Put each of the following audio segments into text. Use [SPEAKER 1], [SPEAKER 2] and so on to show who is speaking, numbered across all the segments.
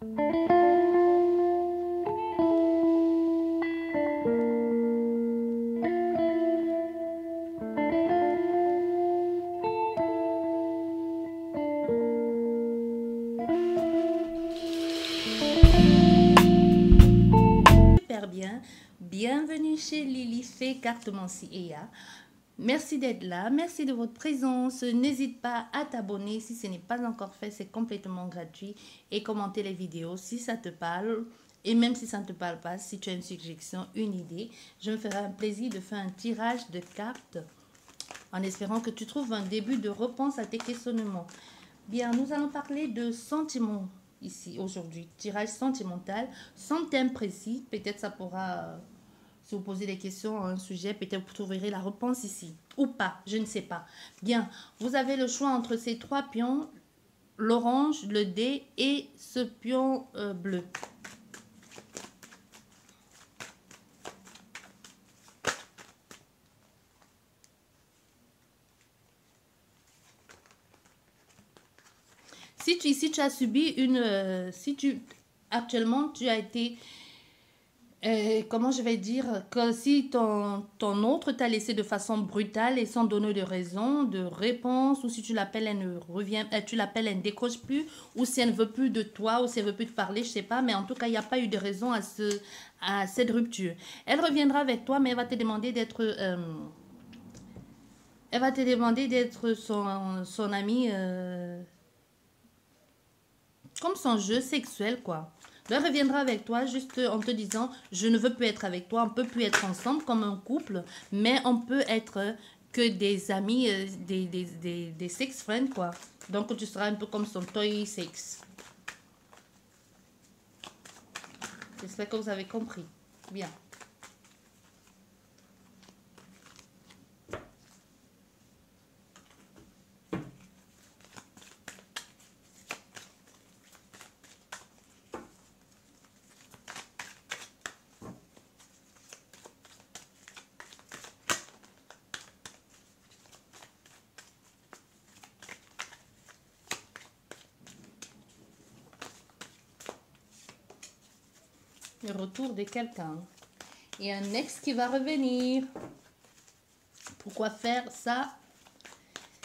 [SPEAKER 1] Super bien. Bienvenue chez Lily Fée Cartomancie EA. Merci d'être là, merci de votre présence. N'hésite pas à t'abonner si ce n'est pas encore fait, c'est complètement gratuit. Et commenter les vidéos si ça te parle. Et même si ça ne te parle pas, si tu as une suggestion, une idée, je me ferai un plaisir de faire un tirage de cartes en espérant que tu trouves un début de réponse à tes questionnements. Bien, nous allons parler de sentiments ici aujourd'hui. Tirage sentimental, sans thème précis. Peut-être ça pourra... si vous posez des questions à un sujet, peut-être vous trouverez la réponse ici. Ou pas, je ne sais pas. Bien, vous avez le choix entre ces trois pions, l'orange, le dé et ce pion bleu. Si tu as subi une... actuellement, tu as été... comment je vais dire, que si ton autre t'a laissé de façon brutale et sans donner de raison, de réponse, ou si tu l'appelles, elle ne revient, tu l'appelles, elle ne décroche plus, ou si elle ne veut plus de toi, ou si elle ne veut plus te parler, je sais pas, mais en tout cas, il n'y a pas eu de raison à cette rupture. Elle reviendra avec toi, mais elle va te demander d'être, son amie, comme son jeu sexuel, quoi. Elle reviendra avec toi juste en te disant, je ne veux plus être avec toi, on peut plus être ensemble comme un couple, mais on peut être que des amis, des sex friends, quoi. Donc tu seras un peu comme son toy sex. J'espère que vous avez compris. Bien. Le retour de quelqu'un. Et un ex qui va revenir. Pourquoi faire ça?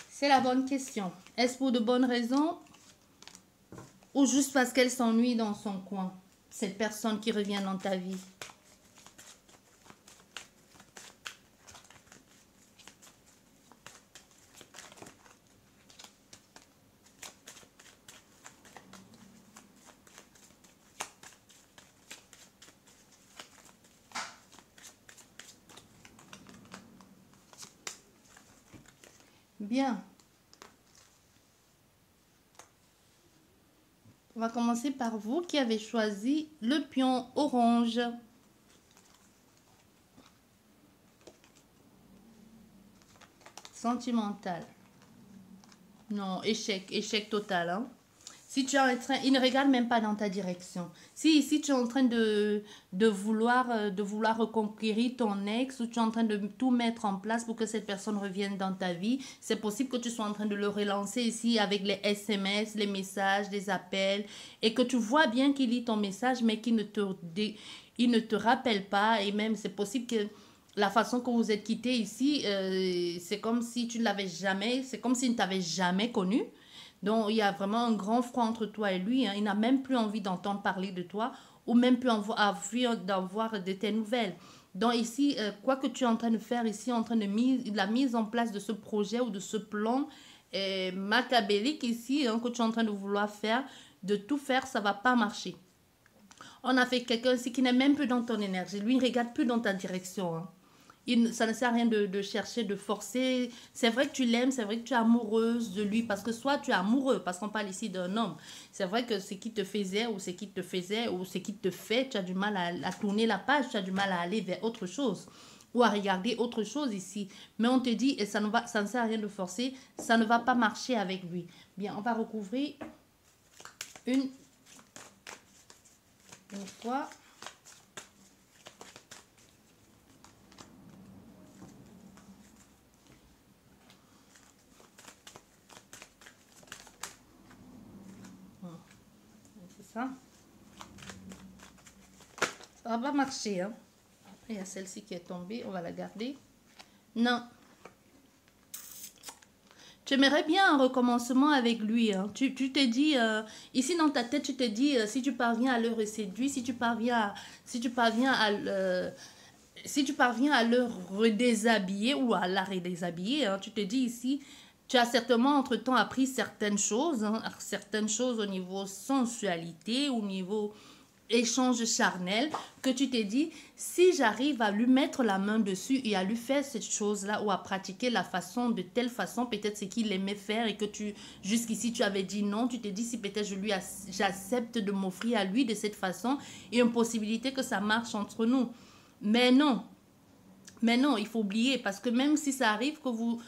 [SPEAKER 1] C'est la bonne question. Est-ce pour de bonnes raisons ou juste parce qu'elle s'ennuie dans son coin? Cette personne qui revient dans ta vie. Bien. On va commencer par vous qui avez choisi le pion orange. Sentimental. Non, échec, échec total. Hein. Si tu es en train, il ne regarde même pas dans ta direction. Si tu es en train de vouloir reconquérir ton ex ou tu es en train de tout mettre en place pour que cette personne revienne dans ta vie, c'est possible que tu sois en train de le relancer ici avec les SMS, les messages, les appels et que tu vois bien qu'il lit ton message mais il ne te rappelle pas et même c'est possible que la façon que vous êtes quitté ici, c'est comme si tu ne l'avais jamais, c'est comme s'il ne t'avait jamais connu. Donc, il y a vraiment un grand froid entre toi et lui. Hein. Il n'a même plus envie d'entendre parler de toi ou même plus envie d'avoir de tes nouvelles. Donc, ici, quoi que tu es en train de faire ici, en train de la mise en place de ce projet ou de ce plan macabélique ici, hein, que tu es en train de vouloir faire, de tout faire, ça ne va pas marcher. On a fait quelqu'un ici qui n'est même plus dans ton énergie. Lui, il ne regarde plus dans ta direction. Hein. Ça ne sert à rien de chercher, de forcer. C'est vrai que tu l'aimes, c'est vrai que tu es amoureuse de lui, parce que soit tu es amoureux, parce qu'on parle ici d'un homme. C'est vrai que ce qui te faisait, ou ce qui te faisait, ou ce qui te fait, tu as du mal à tourner la page, tu as du mal à aller vers autre chose, ou à regarder autre chose ici. Mais on te dit, et ça ne sert à rien de forcer, ça ne va pas marcher avec lui. Bien, on va recouvrir une fois. C'est ça. Ça va pas marcher, hein. Il y a celle-ci qui est tombée, on va la garder. Non. Tu aimerais bien un recommencement avec lui. Hein. Tu te dis, ici dans ta tête, tu te dis, si tu parviens à le reséduire, si tu parviens à le redéshabiller ou à la redéshabiller, hein, tu te dis ici, tu as certainement entre-temps appris certaines choses au niveau sensualité, au niveau échange charnel, que tu t'es dit, si j'arrive à lui mettre la main dessus et à lui faire cette chose-là ou à pratiquer la façon de telle façon, peut-être ce qu'il aimait faire et que jusqu'ici tu avais dit non, tu t'es dit si peut-être j'accepte de m'offrir à lui de cette façon, il y a une possibilité que ça marche entre nous. Mais non, il faut oublier parce que même si ça arrive que vous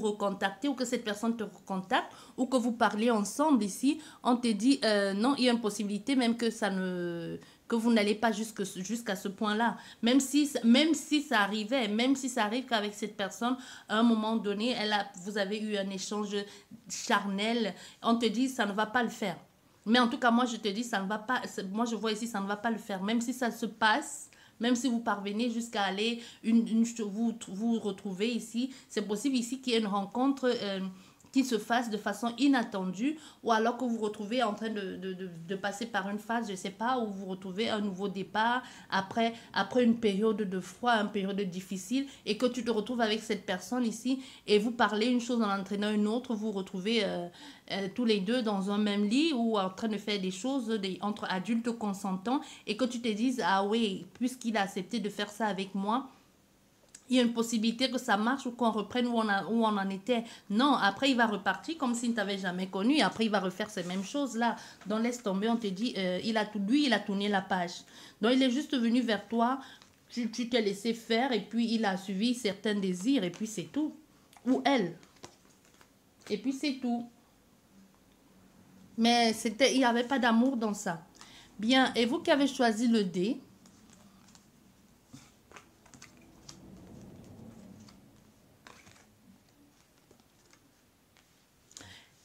[SPEAKER 1] recontactez ou que cette personne te recontacte ou que vous parlez ensemble ici, on te dit non, il y a une possibilité même que vous n'allez pas jusqu'à ce point-là. Même si ça arrivait, même si ça arrive qu'avec cette personne, à un moment donné, vous avez eu un échange charnel, on te dit ça ne va pas le faire. Mais en tout cas, moi, je te dis, ça ne va pas. Moi, je vois ici, ça ne va pas le faire. Même si ça se passe, même si vous parvenez jusqu'à aller, vous retrouver ici, c'est possible ici qu'il y ait une rencontre qui se fasse de façon inattendue ou alors que vous vous retrouvez en train de passer par une phase, je ne sais pas, où vous retrouvez un nouveau départ après une période de froid, une période difficile et que tu te retrouves avec cette personne ici et vous parlez une chose en entraînant une autre, vous vous retrouvez tous les deux dans un même lit ou en train de faire des choses entre adultes consentants et que tu te dises, ah oui, puisqu'il a accepté de faire ça avec moi, il y a une possibilité que ça marche ou qu'on reprenne où on en était. Non, après il va repartir comme s'il ne t'avait jamais connu et après il va refaire ces mêmes choses-là. Donc laisse tomber, on te dit, il a tourné la page. Donc il est juste venu vers toi, tu t'es laissé faire et puis il a suivi certains désirs et puis c'est tout. Ou elle. Et puis c'est tout. Mais il n'y avait pas d'amour dans ça. Bien, et vous qui avez choisi le D,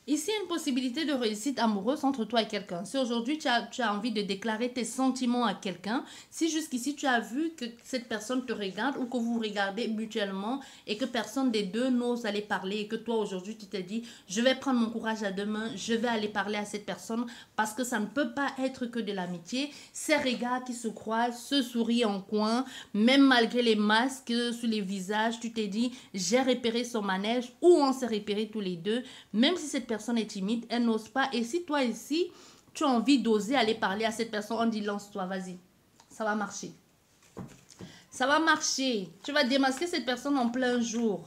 [SPEAKER 1] ici, il y a une possibilité de réussite amoureuse entre toi et quelqu'un. Si aujourd'hui, tu as envie de déclarer tes sentiments à quelqu'un, si jusqu'ici, tu as vu que cette personne te regarde ou que vous regardez mutuellement et que personne des deux n'ose aller parler et que toi, aujourd'hui, tu te dis, je vais prendre mon courage à deux mains, je vais aller parler à cette personne parce que ça ne peut pas être que de l'amitié. Ces regards qui se croisent, ce sourire en coin, même malgré les masques sur les visages, tu t'es dit, j'ai repéré son manège ou on s'est repéré tous les deux, même si cette personne est timide, elle n'ose pas. Et si toi ici, tu as envie d'oser aller parler à cette personne, on dit lance-toi, vas-y. Ça va marcher. Ça va marcher. Tu vas démasquer cette personne en plein jour.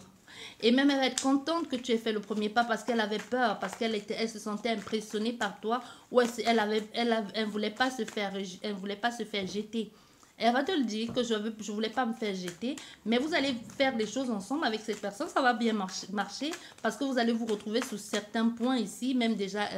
[SPEAKER 1] Et même elle va être contente que tu aies fait le premier pas parce qu'elle avait peur, parce qu'elle se sentait impressionnée par toi ou elle voulait pas se faire jeter. Elle va te le dire que je voulais pas me faire jeter, mais vous allez faire des choses ensemble avec cette personne, ça va bien marcher parce que vous allez vous retrouver sur certains points ici, même déjà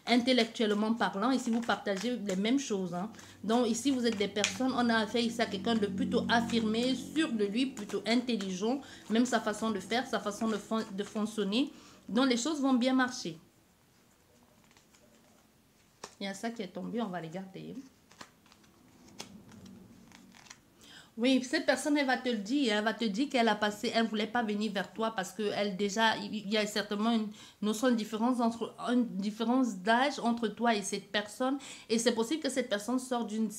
[SPEAKER 1] intellectuellement parlant, ici vous partagez les mêmes choses. Hein. Donc ici vous êtes des personnes, on a affaire ici à quelqu'un de plutôt affirmé, sûr de lui, plutôt intelligent, même sa façon de faire, sa façon de fonctionner, donc les choses vont bien marcher. Il y a ça qui est tombé, on va les garder. Oui, cette personne, elle va te le dire. Elle va te dire qu'elle a passé, elle ne voulait pas venir vers toi parce qu'elle déjà, il y a certainement une notion de différence d'âge entre toi et cette personne. Et c'est possible que cette personne sorte d'une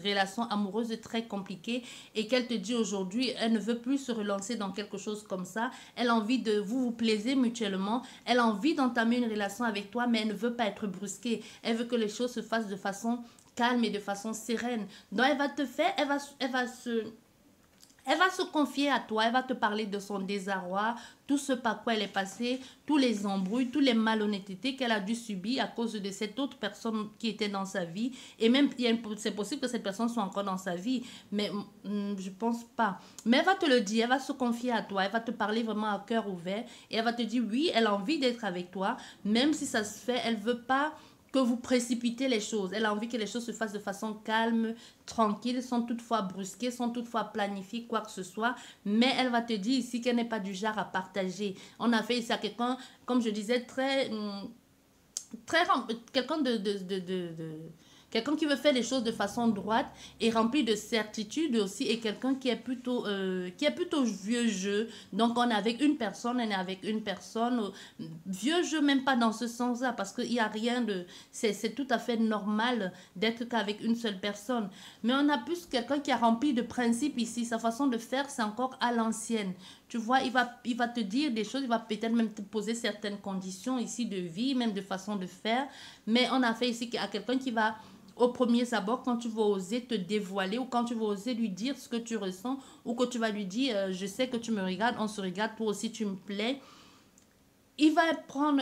[SPEAKER 1] relation amoureuse très compliquée et qu'elle te dit aujourd'hui, elle ne veut plus se relancer dans quelque chose comme ça. Elle a envie de vous plaisir mutuellement. Elle a envie d'entamer une relation avec toi, mais elle ne veut pas être brusquée. Elle veut que les choses se fassent de façon calme et de façon sereine. Donc elle va te faire, elle va se confier à toi, elle va te parler de son désarroi, tout ce par quoi elle est passée, tous les embrouilles, toutes les malhonnêtetés qu'elle a dû subir à cause de cette autre personne qui était dans sa vie. Et même, c'est possible que cette personne soit encore dans sa vie, mais je pense pas. Mais elle va te le dire, elle va se confier à toi, elle va te parler vraiment à cœur ouvert et elle va te dire oui, elle a envie d'être avec toi, même si ça se fait, elle veut pas que vous précipitez les choses. Elle a envie que les choses se fassent de façon calme, tranquille, sans toutefois brusquer, sans toutefois planifier quoi que ce soit. Mais elle va te dire ici qu'elle n'est pas du genre à partager. On a fait ici à quelqu'un, comme je disais, quelqu'un Quelqu'un qui veut faire les choses de façon droite et rempli de certitude aussi, et quelqu'un qui est plutôt vieux jeu. Donc on est avec une personne, on est avec une personne. Vieux jeu même pas dans ce sens-là, parce qu'il n'y a rien de... C'est tout à fait normal d'être qu'avec une seule personne. Mais on a plus quelqu'un qui a rempli de principes ici. Sa façon de faire, c'est encore à l'ancienne. Tu vois, il va te dire des choses, il va peut-être même te poser certaines conditions ici de vie, même de façon de faire. Mais on a fait ici à quelqu'un qui va, au premier abord, quand tu vas oser te dévoiler ou quand tu vas oser lui dire ce que tu ressens ou que tu vas lui dire, je sais que tu me regardes, on se regarde, toi aussi tu me plais. Il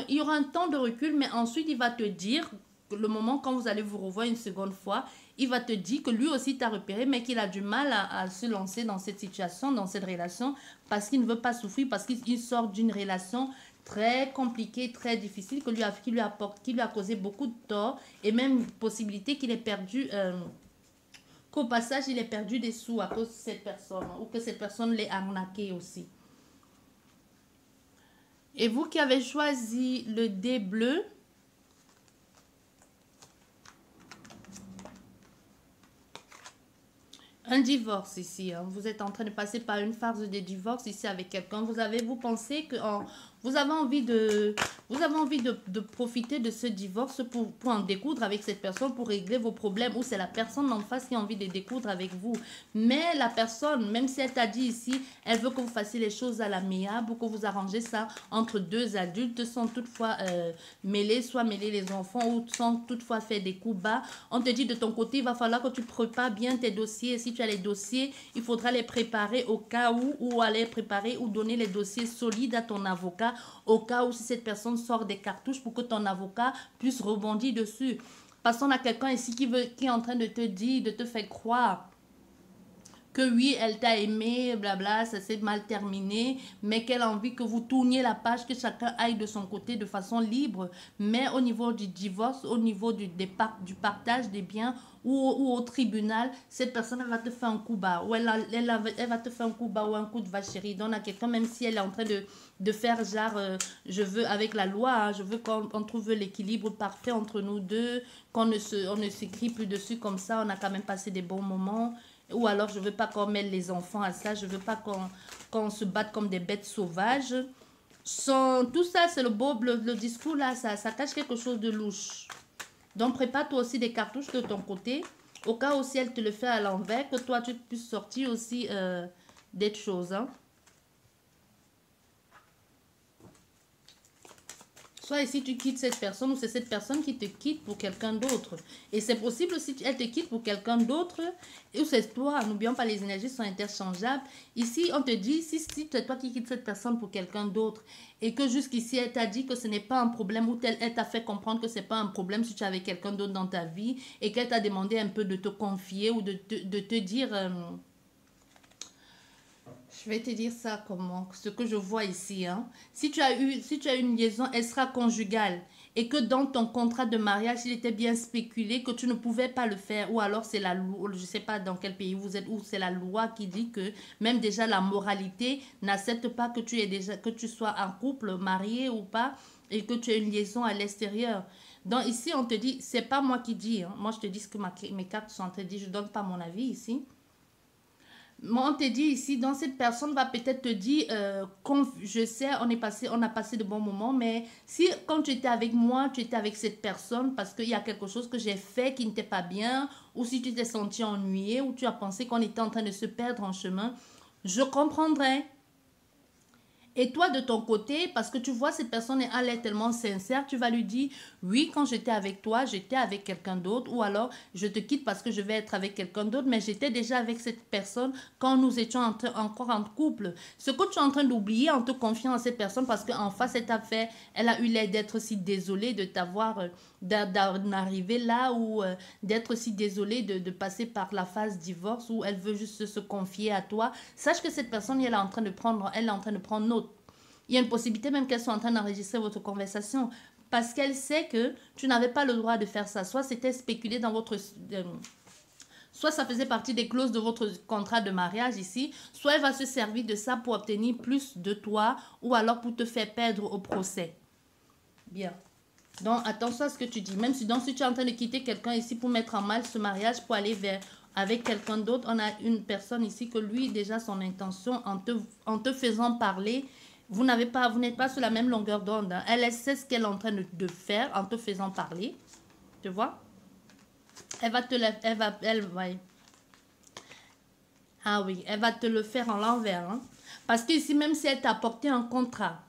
[SPEAKER 1] y aura un temps de recul, mais ensuite il va te dire, le moment quand vous allez vous revoir une seconde fois, il va te dire que lui aussi t'a repéré, mais qu'il a du mal à se lancer dans cette situation, dans cette relation, parce qu'il ne veut pas souffrir, parce qu'il sort d'une relation très compliquée, très difficile, qui lui a causé beaucoup de tort, et même possibilité qu'il ait perdu, qu'au passage il ait perdu des sous à cause de cette personne, ou que cette personne l'ait arnaqué aussi. Et vous qui avez choisi le dé bleu, un divorce ici. Hein. Vous êtes en train de passer par une phase de divorce ici avec quelqu'un. Vous pensez que vous avez envie de profiter de ce divorce pour en découdre avec cette personne, pour régler vos problèmes, ou c'est la personne en face qui a envie de découdre avec vous. Mais la personne, même si elle t'a dit ici, elle veut que vous fassiez les choses à l'amiable, ou que vous arrangez ça entre deux adultes sans toutefois soit mêler les enfants, ou sans toutefois faire des coups bas. On te dit de ton côté, il va falloir que tu prépares bien tes dossiers. Si tu as les dossiers, il faudra les préparer au cas où, ou aller préparer ou donner les dossiers solides à ton avocat, au cas où si cette personne sort des cartouches pour que ton avocat puisse rebondir dessus. Parce qu'on a quelqu'un ici qui est en train de te dire, de te faire croire que oui, elle t'a aimé, blabla, ça s'est mal terminé, mais qu'elle a envie que vous tourniez la page, que chacun aille de son côté de façon libre. Mais au niveau du divorce, au niveau du partage des biens ou au tribunal, cette personne elle va te faire un coup bas, ou elle va te faire un coup bas ou un coup de vache chérie. Donc, à quelqu'un, même si elle est en train de faire genre, je veux avec la loi, hein, je veux qu'on trouve l'équilibre parfait entre nous deux, on ne s'écrit plus dessus comme ça, on a quand même passé des bons moments. Ou alors, je ne veux pas qu'on mêle les enfants à ça. Je ne veux pas qu'on se batte comme des bêtes sauvages. Tout ça, c'est le discours là, ça cache quelque chose de louche. Donc, prépare-toi aussi des cartouches de ton côté. Au cas où si elle te le fait à l'envers, que toi, tu puisses sortir aussi des choses. Hein. Soit ici, tu quittes cette personne ou c'est cette personne qui te quitte pour quelqu'un d'autre. Et c'est possible si elle te quitte pour quelqu'un d'autre ou c'est toi. N'oublions pas, les énergies sont interchangeables. Ici, on te dit, si c'est toi qui quittes cette personne pour quelqu'un d'autre et que jusqu'ici, elle t'a dit que ce n'est pas un problème ou elle t'a fait comprendre que ce n'est pas un problème si tu es avec quelqu'un d'autre dans ta vie et qu'elle t'a demandé un peu de te confier ou de te dire... je vais te dire ça comment, ce que je vois ici. Hein. Si tu as une liaison, elle sera conjugale. Et que dans ton contrat de mariage, il était bien spéculé que tu ne pouvais pas le faire. Ou alors c'est la loi, je ne sais pas dans quel pays vous êtes, ou c'est la loi qui dit que même déjà la moralité n'accepte pas que que tu sois en couple, marié ou pas, et que tu aies une liaison à l'extérieur. Donc ici, on te dit, c'est pas moi qui dis. Hein. Moi, je te dis ce que mes cartes sont en train de dire. Je ne donne pas mon avis ici. Moi, on te dit ici, donc cette personne va peut-être te dire, je sais, on a passé de bons moments, mais si quand tu étais avec moi, tu étais avec cette personne parce qu'il y a quelque chose que j'ai fait qui n'était pas bien, ou si tu t'es senti ennuyé, ou tu as pensé qu'on était en train de se perdre en chemin, je comprendrais. Et toi, de ton côté, parce que tu vois, cette personne elle est tellement sincère, tu vas lui dire, oui, quand j'étais avec toi, j'étais avec quelqu'un d'autre, ou alors, je te quitte parce que je vais être avec quelqu'un d'autre, mais j'étais déjà avec cette personne quand nous étions encore en couple. Ce que tu es en train d'oublier en te confiant à cette personne, parce qu'en face, elle a eu l'air d'être si désolée de t'avoir, d'en arriver là, ou d'être si désolée de passer par la phase divorce, où elle veut juste se confier à toi. Sache que cette personne, elle est en train de prendre note. Il y a une possibilité même qu'elle soit en train d'enregistrer votre conversation parce qu'elle sait que tu n'avais pas le droit de faire ça. Soit c'était spéculé dans votre... soit ça faisait partie des clauses de votre contrat de mariage ici, soit elle va se servir de ça pour obtenir plus de toi ou alors pour te faire perdre au procès. Bien. Donc, attention à ce que tu dis. Même si, donc, si tu es en train de quitter quelqu'un ici pour mettre en mal ce mariage, pour aller vers avec quelqu'un d'autre, on a une personne ici que lui, déjà, son intention, en te faisant parler, vous n'êtes pas sur la même longueur d'onde. Hein. Elle sait ce qu'elle est en train de faire en te faisant parler. Tu vois? Elle va te ah oui, elle va te le faire en l'envers. Hein. Parce que ici, même si elle t'a apporté un contrat,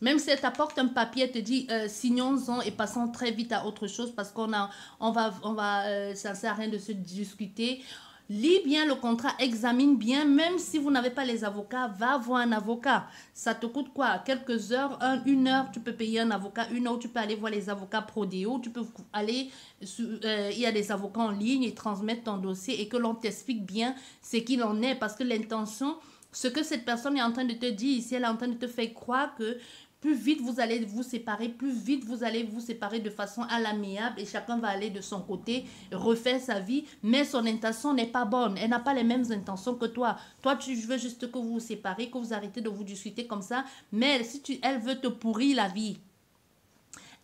[SPEAKER 1] même si elle t'apporte un papier, elle te dit signons-en et passons très vite à autre chose parce ça ne sert à rien de se discuter. Lis bien le contrat, examine bien, même si vous n'avez pas les avocats, va voir un avocat. Ça te coûte quoi? Quelques heures, une heure, tu peux payer un avocat, une heure, tu peux aller voir les avocats Prodeo, tu peux aller, il y a des avocats en ligne, ils transmettent ton dossier et que l'on t'explique bien ce qu'il en est parce que l'intention, ce que cette personne est en train de te dire ici, elle est en train de te faire croire que plus vite vous allez vous séparer, plus vite vous allez vous séparer de façon à l'amiable et chacun va aller de son côté, refaire sa vie, mais son intention n'est pas bonne. Elle n'a pas les mêmes intentions que toi. Toi, tu veux juste que vous vous séparez, que vous arrêtez de vous discuter comme ça, mais elle veut te pourrir la vie.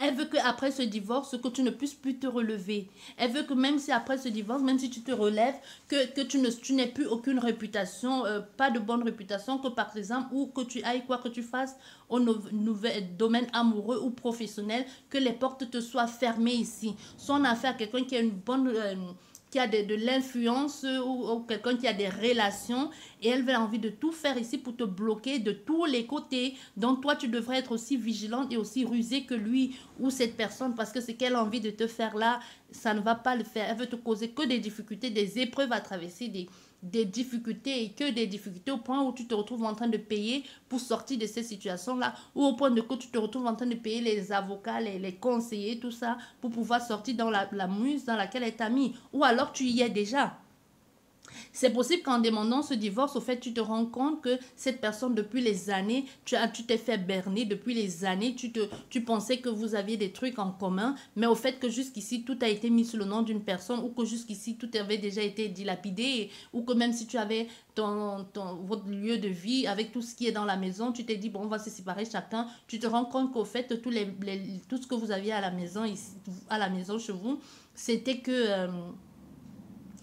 [SPEAKER 1] Elle veut qu'après ce divorce, que tu ne puisses plus te relever. Elle veut que même si après ce divorce, même si tu te relèves, que tu n'aies plus aucune réputation, pas de bonne réputation, que par exemple, ou que tu ailles quoi que tu fasses au domaine amoureux ou professionnel, que les portes te soient fermées ici. Soit on a affaire à quelqu'un qui a une bonne... qui a de l'influence ou quelqu'un qui a des relations et elle a envie de tout faire ici pour te bloquer de tous les côtés. Donc toi, tu devrais être aussi vigilante et aussi rusée que lui ou cette personne parce que ce qu'elle a envie de te faire là, ça ne va pas le faire. Elle veut te causer que des difficultés, des épreuves à traverser, des difficultés et que des difficultés au point où tu te retrouves en train de payer pour sortir de ces situations-là ou au point de que tu te retrouves en train de payer les avocats, les conseillers, tout ça pour pouvoir sortir dans la muse dans laquelle elle t'a mis ou alors tu y es déjà. C'est possible qu'en demandant ce divorce, au fait, tu te rends compte que cette personne, depuis les années, tu t'es fait berner, depuis les années, tu pensais que vous aviez des trucs en commun, mais au fait que jusqu'ici, tout a été mis sous le nom d'une personne ou que jusqu'ici, tout avait déjà été dilapidé ou que même si tu avais votre lieu de vie avec tout ce qui est dans la maison, tu t'es dit, bon, on va se séparer chacun. Tu te rends compte qu'au fait, tout ce que vous aviez à la maison, ici, à la maison chez vous, c'était que...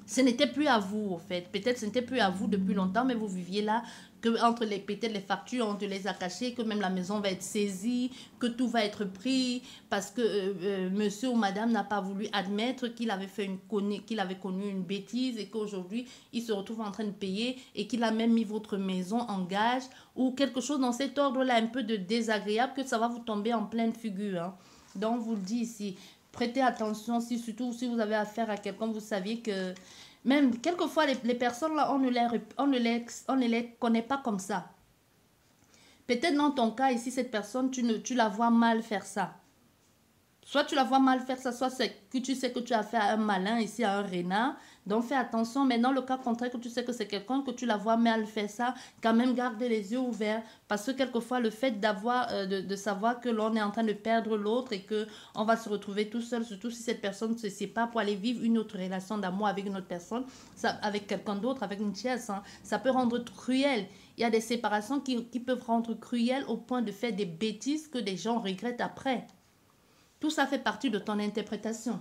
[SPEAKER 1] ce n'était plus à vous, au fait. Peut-être ce n'était plus à vous depuis longtemps, mais vous viviez là, que entre peut-être les factures, on te les a cachées, que même la maison va être saisie, que tout va être pris, parce que monsieur ou madame n'a pas voulu admettre qu'il avait connu une bêtise et qu'aujourd'hui, il se retrouve en train de payer et qu'il a même mis votre maison en gage ou quelque chose dans cet ordre-là, un peu de désagréable, que ça va vous tomber en pleine figure. Hein. Donc, vous le dis ici. Prêtez attention, surtout si vous avez affaire à quelqu'un, vous saviez que même quelquefois les personnes là, on ne les connaît pas comme ça. Peut-être dans ton cas ici, cette personne, tu la vois mal faire ça. Soit tu la vois mal faire ça, soit c'est que tu sais que tu as fait à un malin ici, à un renard. Donc fais attention. Mais dans le cas contraire, que tu sais que c'est quelqu'un que tu la vois mal faire ça, quand même garde les yeux ouverts. Parce que quelquefois, le fait de savoir que l'on est en train de perdre l'autre et qu'on va se retrouver tout seul, surtout si cette personne ne se sépare pour aller vivre une autre relation d'amour avec une autre personne, avec quelqu'un d'autre, avec une tierce, hein, ça peut rendre cruel. Il y a des séparations qui peuvent rendre cruel au point de faire des bêtises que des gens regrettent après. Tout ça fait partie de ton interprétation.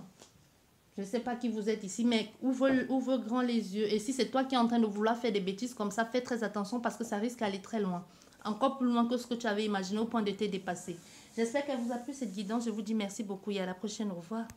[SPEAKER 1] Je ne sais pas qui vous êtes ici, mais ouvre grand les yeux. Et si c'est toi qui es en train de vouloir faire des bêtises comme ça, fais très attention parce que ça risque d'aller très loin. Encore plus loin que ce que tu avais imaginé au point de te dépasser. J'espère qu'elle vous a plu cette guidance. Je vous dis merci beaucoup et à la prochaine. Au revoir.